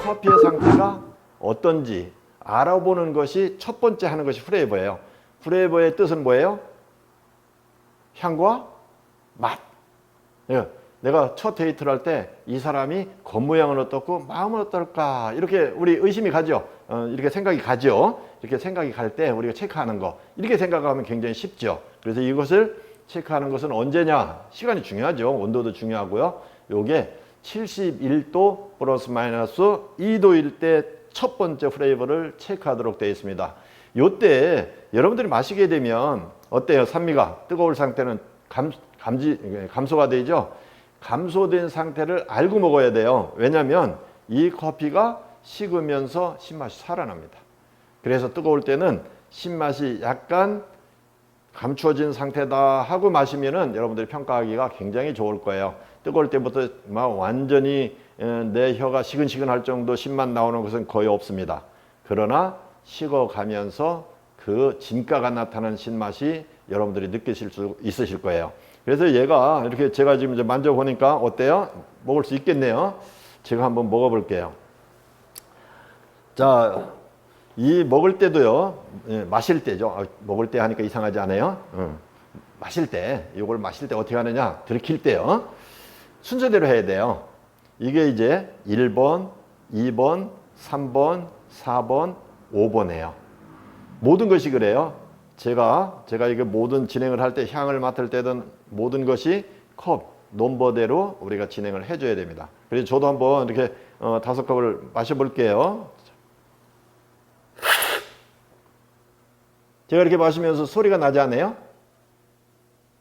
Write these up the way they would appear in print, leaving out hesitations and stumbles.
커피의 상태가 어떤지 알아보는 것이 첫 번째 하는 것이 프레이버예요. 프레이버의 뜻은 뭐예요? 향과 맛. 내가 첫 데이트를 할 때 이 사람이 겉모양은 어떻고 마음은 어떨까 이렇게 우리 의심이 가죠. 이렇게 생각이 가죠. 이렇게 생각이 갈 때 우리가 체크하는 거 이렇게 생각하면 굉장히 쉽죠. 그래서 이것을 체크하는 것은 언제냐? 시간이 중요하죠. 온도도 중요하고요. 요게 71도 플러스 마이너스 2도일 때 첫 번째 프레이버를 체크하도록 되어 있습니다. 요때 여러분들이 마시게 되면 어때요? 산미가 뜨거울 상태는 감소가 되죠. 감소된 상태를 알고 먹어야 돼요. 왜냐하면 이 커피가 식으면서 신맛이 살아납니다. 그래서 뜨거울 때는 신맛이 약간 감추어진 상태다 하고 마시면은 여러분들이 평가하기가 굉장히 좋을 거예요. 뜨거울 때부터 막 완전히 내 혀가 시근시근할 정도 신맛 나오는 것은 거의 없습니다. 그러나 식어가면서 그 진가가 나타나는 신맛이 여러분들이 느끼실 수 있으실 거예요. 그래서 얘가 이렇게 제가 지금 이제 만져보니까 어때요? 먹을 수 있겠네요. 제가 한번 먹어볼게요. 자, 이 먹을 때도요, 마실 때죠. 먹을 때 하니까 이상하지 않아요? 마실 때, 이걸 마실 때 어떻게 하느냐? 들이킬 때요. 순서대로 해야 돼요. 이게 이제 1번, 2번, 3번, 4번, 5번이에요. 모든 것이 그래요. 제가 이게 모든 진행을 할 때 향을 맡을 때든 모든 것이 컵, 넘버대로 우리가 진행을 해줘야 됩니다. 그래서 저도 한번 이렇게 5컵을 마셔볼게요. 제가 이렇게 마시면서 소리가 나지 않아요?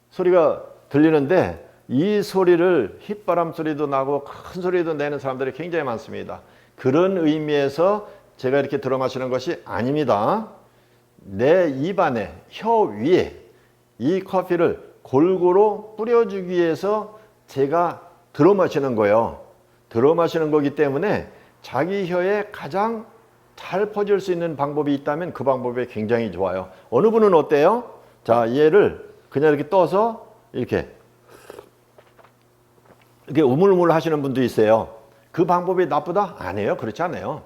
소리가 들리는데 이 소리를 휘바람 소리도 나고 큰 소리도 내는 사람들이 굉장히 많습니다. 그런 의미에서 제가 이렇게 들어 마시는 것이 아닙니다. 내 입안에, 혀 위에 이 커피를 골고루 뿌려주기 위해서 제가 들어 마시는 거예요. 들어 마시는 거기 때문에 자기 혀에 가장 잘 퍼질 수 있는 방법이 있다면 그 방법이 굉장히 좋아요. 어느 분은 어때요? 자, 얘를 그냥 이렇게 떠서 이렇게 우물우물 하시는 분도 있어요. 그 방법이 나쁘다? 아니에요. 그렇지 않아요.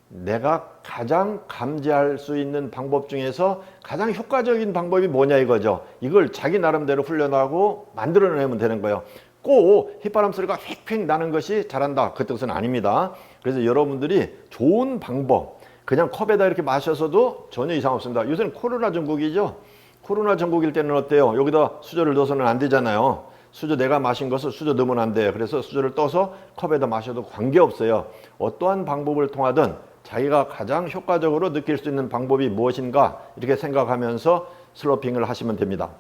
내가 가장 감지할 수 있는 방법 중에서 가장 효과적인 방법이 뭐냐 이거죠. 이걸 자기 나름대로 훈련하고 만들어내면 되는 거예요. 꼭 휘바람 소리가 휙휙 나는 것이 잘한다 그 뜻은 아닙니다. 그래서 여러분들이 좋은 방법 그냥 컵에다 이렇게 마셔서도 전혀 이상 없습니다. 요새는 코로나 전국이죠. 코로나 전국일 때는 어때요? 여기다 수저를 넣어서는 안 되잖아요. 수저 내가 마신 것을 수저 넣으면 안 돼요. 그래서 수저를 떠서 컵에다 마셔도 관계없어요. 어떠한 방법을 통하든 자기가 가장 효과적으로 느낄 수 있는 방법이 무엇인가 이렇게 생각하면서 슬로핑을 하시면 됩니다.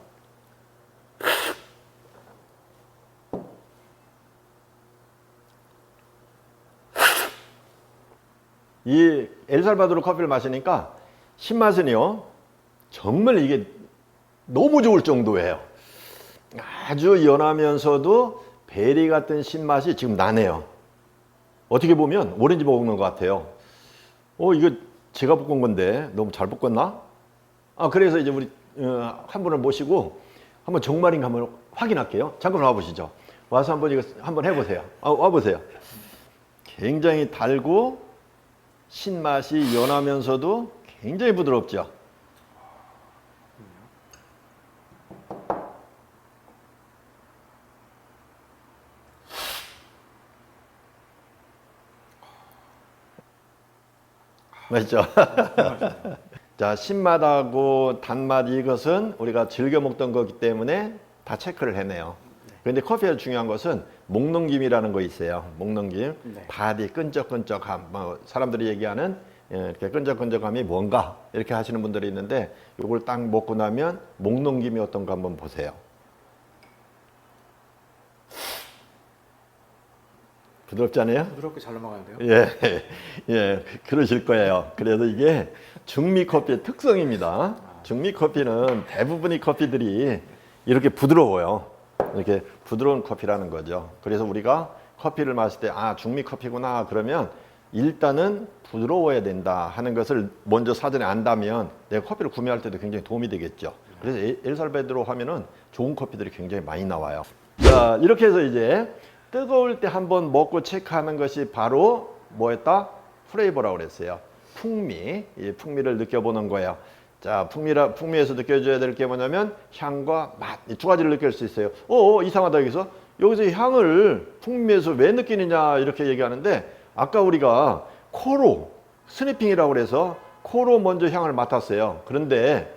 이 엘살바도르 커피를 마시니까 신맛은요 정말 이게 너무 좋을 정도예요. 아주 연하면서도 베리 같은 신맛이 지금 나네요. 어떻게 보면 오렌지 먹는 것 같아요. 이거 제가 볶은 건데 너무 잘 볶았나? 그래서 이제 우리 한 분을 모시고 한번 정말인가 한번 확인할게요. 잠깐 와보시죠. 와서 한번 이거 한번 해보세요. 와보세요. 굉장히 달고 신맛이 연하면서도 굉장히 부드럽죠. 맛있죠? 자, 신맛하고 단맛 이것은 우리가 즐겨 먹던 거기 때문에 다 체크를 해내요. 그런데 커피에서 중요한 것은 목넘김이라는 거 있어요. 목넘김. 바디 끈적끈적함. 사람들이 얘기하는 이렇게 끈적끈적함이 뭔가 이렇게 하시는 분들이 있는데 이걸 딱 먹고 나면 목넘김이 어떤가 한번 보세요. 부드럽지 않아요? 부드럽게 잘 넘어가는데요? 예, 그러실 거예요. 그래서 이게 중미 커피의 특성입니다. 중미 커피는 대부분의 커피들이 이렇게 부드러워요. 이렇게 부드러운 커피라는 거죠. 그래서 우리가 커피를 마실 때 중미 커피구나 그러면 일단은 부드러워야 된다 하는 것을 먼저 사전에 안다면 내가 커피를 구매할 때도 굉장히 도움이 되겠죠. 그래서 엘살바도르 하면은 좋은 커피들이 굉장히 많이 나와요. 자, 이렇게 해서 이제 뜨거울 때 한번 먹고 체크하는 것이 바로 뭐였다? 플레이버라고 그랬어요. 풍미, 이 풍미를 느껴보는 거예요. 자, 풍미에서 느껴줘야 될 게 뭐냐면 향과 맛, 이 두 가지를 느낄 수 있어요. 이상하다 여기서 향을 풍미에서 왜 느끼느냐 이렇게 얘기하는데 아까 우리가 코로 스니핑이라고 그래서 코로 먼저 향을 맡았어요. 그런데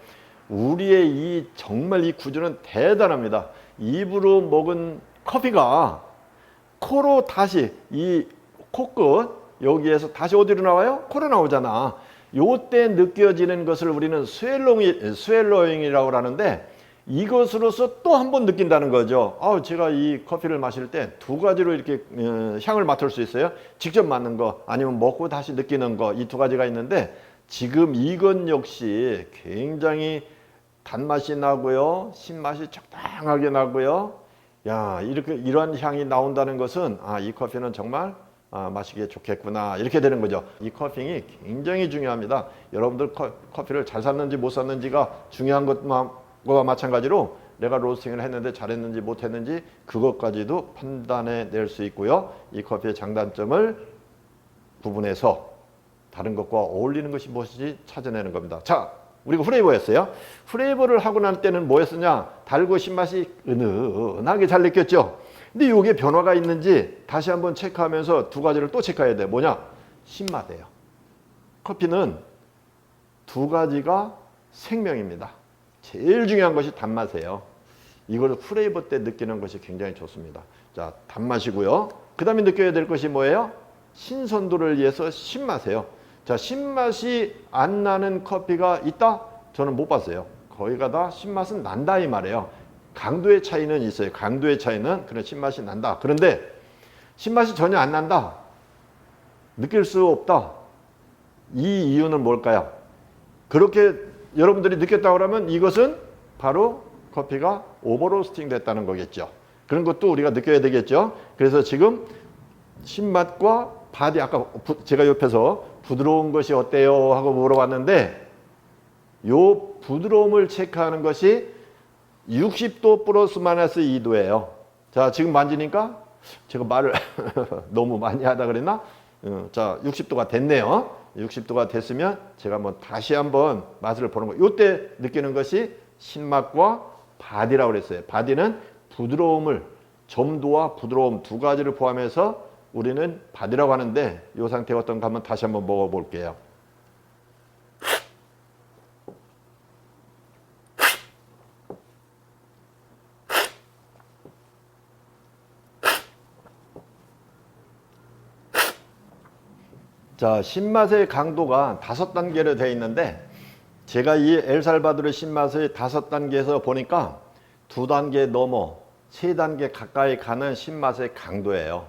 우리의 정말 이 구조는 대단합니다. 입으로 먹은 커피가 코로 다시 이 코끝 여기에서 다시 어디로 나와요? 코로 나오잖아. 요때 느껴지는 것을 우리는 스웰로잉이라고 하는데 이것으로서 또 한 번 느낀다는 거죠. 제가 이 커피를 마실 때 두 가지로 이렇게 향을 맡을 수 있어요. 직접 맡는 거 아니면 먹고 다시 느끼는 거, 이 두 가지가 있는데 지금 이건 역시 굉장히 단맛이 나고요. 신맛이 적당하게 나고요. 야, 이러한 향이 나온다는 것은 이 커피는 정말 마시기에 좋겠구나 이렇게 되는 거죠. 이 커피가 굉장히 중요합니다. 여러분들 커피를 잘 샀는지 못 샀는지가 중요한 것과 마찬가지로 내가 로스팅을 했는데 잘했는지 못했는지 그것까지도 판단해 낼 수 있고요. 이 커피의 장단점을 구분해서 다른 것과 어울리는 것이 무엇인지 찾아내는 겁니다. 자, 우리가 플레이버였어요. 플레이버를 하고 난 때는 뭐였으냐? 달고 신맛이 은은하게 잘 느꼈죠. 근데 이게 변화가 있는지 다시 한번 체크하면서 두 가지를 또 체크해야 돼. 뭐냐? 신맛이에요. 커피는 두 가지가 생명입니다. 제일 중요한 것이 단맛이에요. 이걸 플레이버 때 느끼는 것이 굉장히 좋습니다. 자, 단맛이고요. 그 다음에 느껴야 될 것이 뭐예요? 신선도를 위해서 신맛이에요. 자, 신맛이 안 나는 커피가 있다? 저는 못 봤어요. 거의가 다 신맛은 난다 이 말이에요. 강도의 차이는 있어요. 강도의 차이는 그런 신맛이 난다. 그런데 신맛이 전혀 안 난다. 느낄 수 없다. 이 이유는 뭘까요? 그렇게 여러분들이 느꼈다고 하면 이것은 바로 커피가 오버로스팅 됐다는 거겠죠. 그런 것도 우리가 느껴야 되겠죠. 그래서 지금 신맛과 바디, 아까 제가 옆에서 부드러운 것이 어때요? 하고 물어봤는데 요 부드러움을 체크하는 것이 60도 플러스 마이너스 2도예요. 자, 지금 만지니까 제가 말을 너무 많이 하다 그랬나? 자, 60도가 됐네요. 60도가 됐으면 제가 한번 다시 한번 맛을 보는 거예요. 요때 느끼는 것이 신맛과 바디라고 그랬어요. 바디는 부드러움을, 점도와 부드러움 두 가지를 포함해서 우리는 바디라고 하는데 이 상태가 어떤가 한번 다시 한번 먹어볼게요. 자, 신맛의 강도가 5단계로 되어 있는데 제가 이 엘살바도르 신맛의 5단계에서 보니까 2단계 넘어 3단계 가까이 가는 신맛의 강도예요.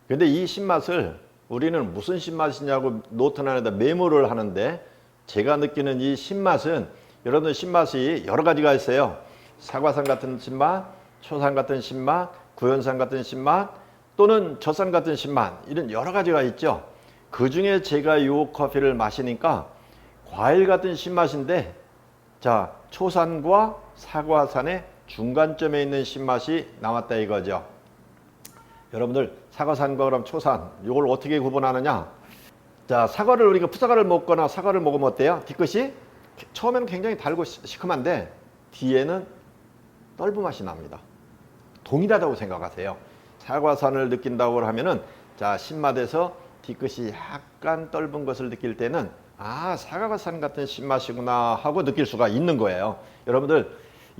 근데 이 신맛을 우리는 무슨 신맛이냐고 노트란에다 메모를 하는데 제가 느끼는 이 신맛은 여러분들 신맛이 여러 가지가 있어요. 사과산 같은 신맛, 초산 같은 신맛, 구연산 같은 신맛 또는 젖산 같은 신맛 이런 여러 가지가 있죠. 그 중에 제가 이 커피를 마시니까 과일 같은 신맛인데 자, 초산과 사과산의 중간점에 있는 신맛이 나왔다 이거죠. 여러분들 사과산과 그럼 초산 이걸 어떻게 구분하느냐? 자, 사과를 우리가 풋사과를 먹거나 사과를 먹으면 어때요? 뒤끝이 처음에는 굉장히 달고 시큼한데 뒤에는 떫은 맛이 납니다. 동일하다고 생각하세요. 사과산을 느낀다고 하면은 자, 신맛에서 뒤끝이 약간 떫은 것을 느낄 때는 사과산 같은 신맛이구나 하고 느낄 수가 있는 거예요. 여러분들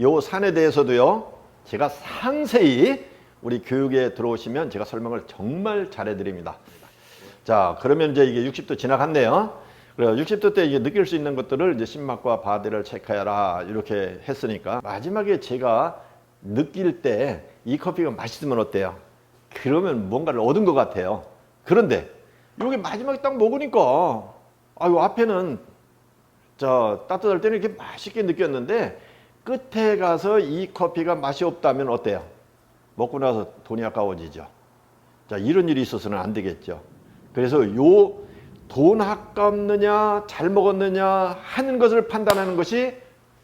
요 산에 대해서도요 제가 상세히 우리 교육에 들어오시면 제가 설명을 정말 잘해 드립니다. 자, 그러면 이제 이게 60도 지나갔네요. 그래서 60도 때 이게 느낄 수 있는 것들을 이제 신맛과 바디를 체크해라 이렇게 했으니까 마지막에 제가 느낄 때 이 커피가 맛있으면 어때요? 그러면 뭔가를 얻은 것 같아요. 그런데 여기 마지막에 딱 먹으니까 요 앞에는 자, 따뜻할 때는 이렇게 맛있게 느꼈는데 끝에 가서 이 커피가 맛이 없다면 어때요? 먹고 나서 돈이 아까워지죠. 자, 이런 일이 있어서는 안 되겠죠. 그래서 돈 아깝느냐 잘 먹었느냐 하는 것을 판단하는 것이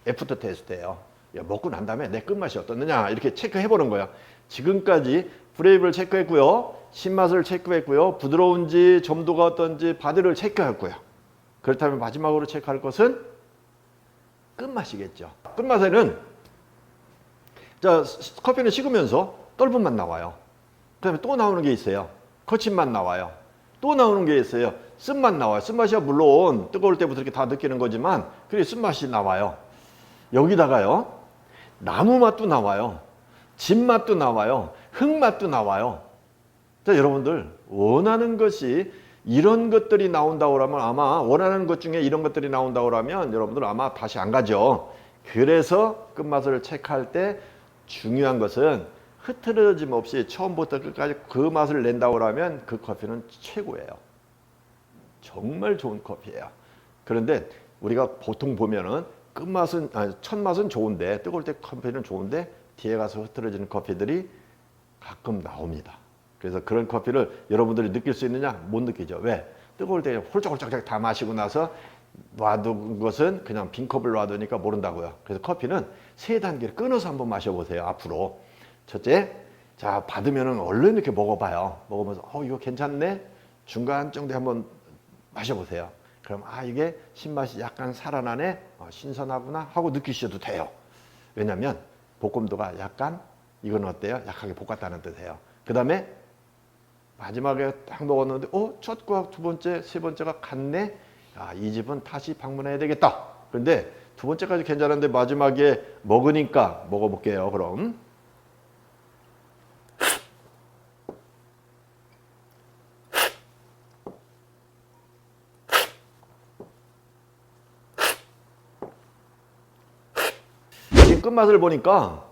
애프터 테스트예요. 먹고 난 다음에 내 끝맛이 어떻느냐 이렇게 체크해 보는 거예요. 지금까지 프레이브를 체크했고요. 신맛을 체크했고요. 부드러운지 점도가 어떤지 바디를 체크했고요. 그렇다면 마지막으로 체크할 것은 끝맛이겠죠. 끝맛에는 자, 커피는 식으면서 떫은 맛 나와요. 그 다음에 또 나오는 게 있어요. 거친 맛 나와요. 또 나오는 게 있어요. 쓴맛 나와요. 쓴맛이야 물론 뜨거울 때부터 이렇게 다 느끼는 거지만 그래 쓴맛이 나와요. 여기다가요. 나무 맛도 나와요. 진맛도 나와요. 흙맛도 나와요. 자, 여러분들 원하는 것이 이런 것들이 나온다고 하면 아마 원하는 것 중에 이런 것들이 나온다고 하면 여러분들 아마 다시 안 가죠. 그래서 끝맛을 체크할 때 중요한 것은 흐트러짐 없이 처음부터 끝까지 그 맛을 낸다고 하면 그 커피는 최고예요. 정말 좋은 커피예요. 그런데 우리가 보통 보면은 끝맛은 첫 맛은 좋은데 뜨거울 때 커피는 좋은데 뒤에 가서 흐트러지는 커피들이 가끔 나옵니다. 그래서 그런 커피를 여러분들이 느낄 수 있느냐? 못 느끼죠. 왜? 뜨거울 때 홀짝홀짝 다 마시고 나서 놔둔 것은 그냥 빈 컵을 놔두니까 모른다고요. 그래서 커피는 세 단계를 끊어서 한번 마셔보세요. 앞으로. 첫째, 자 받으면은 얼른 이렇게 먹어봐요. 먹으면서 이거 괜찮네. 중간 정도에 한번 마셔보세요. 그럼 이게 신맛이 약간 살아나네. 신선하구나 하고 느끼셔도 돼요. 왜냐하면 볶음도가 약간 이건 어때요? 약하게 볶았다는 뜻이에요. 그 다음에 마지막에 딱 먹었는데 첫과 두 번째, 세 번째가 같네. 이 집은 다시 방문해야 되겠다. 그런데 두 번째까지 괜찮은데 마지막에 먹으니까 먹어볼게요. 그럼 이 끝맛을 보니까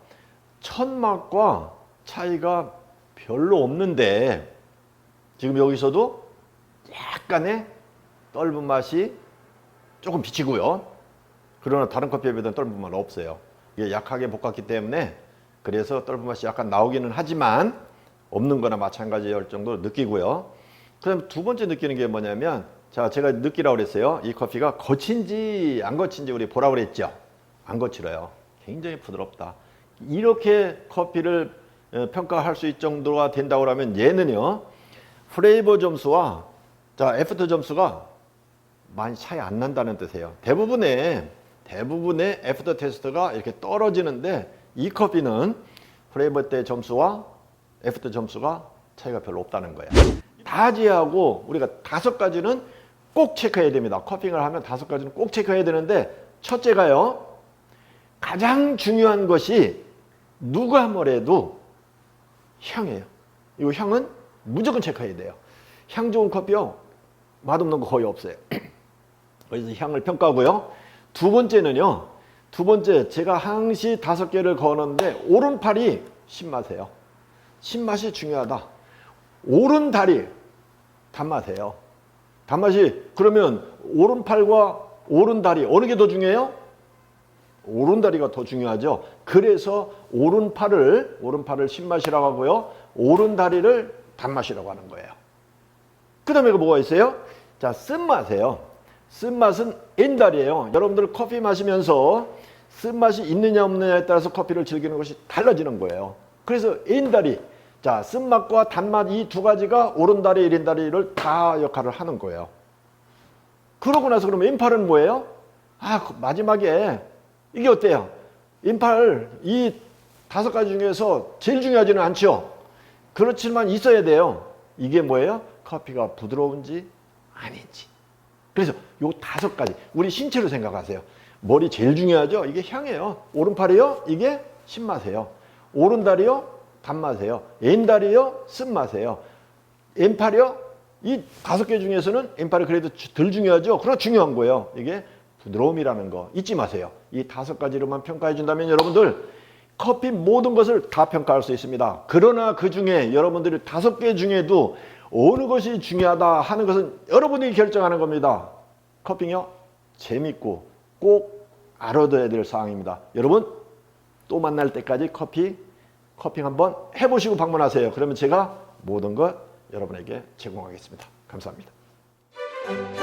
첫 맛과 차이가 별로 없는데 지금 여기서도 약간의 떫은 맛이 조금 비치고요. 그러나 다른 커피에 비해서는 떫은 맛은 없어요. 이게 약하게 볶았기 때문에 그래서 떫은 맛이 약간 나오기는 하지만 없는 거나 마찬가지일 정도로 느끼고요. 그 다음에 두 번째 느끼는 게 뭐냐면 자, 제가 느끼라고 그랬어요. 이 커피가 거친지 안 거친지 우리 보라고 그랬죠. 안 거칠어요. 굉장히 부드럽다. 이렇게 커피를 평가할 수 있을 정도가 된다고 하면 얘는요. 플레이버 점수와 자 애프터 점수가 많이 차이 안 난다는 뜻이에요. 대부분의 애프터 테스트가 이렇게 떨어지는데 이 커피는 플레이버 때 점수와 애프터 점수가 차이가 별로 없다는 거예요. 다 제하고 우리가 5가지는 꼭 체크해야 됩니다. 커핑을 하면 5가지는 꼭 체크해야 되는데 첫째가요. 가장 중요한 것이 누가 뭐래도 향이에요. 이 향은 무조건 체크해야 돼요. 향 좋은 커피요. 맛없는 거 거의 없어요. 그래서 향을 평가하고요. 두 번째는요. 제가 항시 5개를 거는데 오른팔이 신맛이에요. 신맛이 중요하다. 오른다리 단맛이에요. 단맛이 그러면 오른팔과 오른다리 어느 게 더 중요해요? 오른다리가 더 중요하죠. 그래서 오른팔을 신맛이라고 하고요. 오른다리를 단맛이라고 하는 거예요. 그 다음에 뭐가 있어요? 자, 쓴맛이에요. 쓴맛은 엔달이에요. 여러분들 커피 마시면서 쓴맛이 있느냐 없느냐에 따라서 커피를 즐기는 것이 달라지는 거예요. 그래서 엔달이 자, 쓴맛과 단맛 이 두 가지가 오른다리, 왼다리를 다 역할을 하는 거예요. 그러고 나서 그러면 인팔은 뭐예요? 마지막에 이게 어때요? 인팔 이 5가지 중에서 제일 중요하지는 않죠. 그렇지만 있어야 돼요. 이게 뭐예요? 커피가 부드러운지 아닌지. 그래서 요 5가지 우리 신체로 생각하세요. 머리 제일 중요하죠. 이게 향이에요. 오른팔이요. 이게 신맛이에요. 오른다리요. 단맛이에요. 왼다리요. 쓴맛이에요. 왼팔이요. 이 5개 중에서는 왼팔이 그래도 덜 중요하죠. 그러나 중요한 거예요. 이게 부드러움이라는 거 잊지 마세요. 이 5가지로만 평가해 준다면 여러분들 커피 모든 것을 다 평가할 수 있습니다. 그러나 그 중에 여러분들이 5개 중에도 어느 것이 중요하다 하는 것은 여러분이 결정하는 겁니다. 커피요 재밌고 꼭 알아둬야 될 사항입니다. 여러분 또 만날 때까지 커핑 한번 해보시고 방문하세요. 그러면 제가 모든 것 여러분에게 제공하겠습니다. 감사합니다. 네.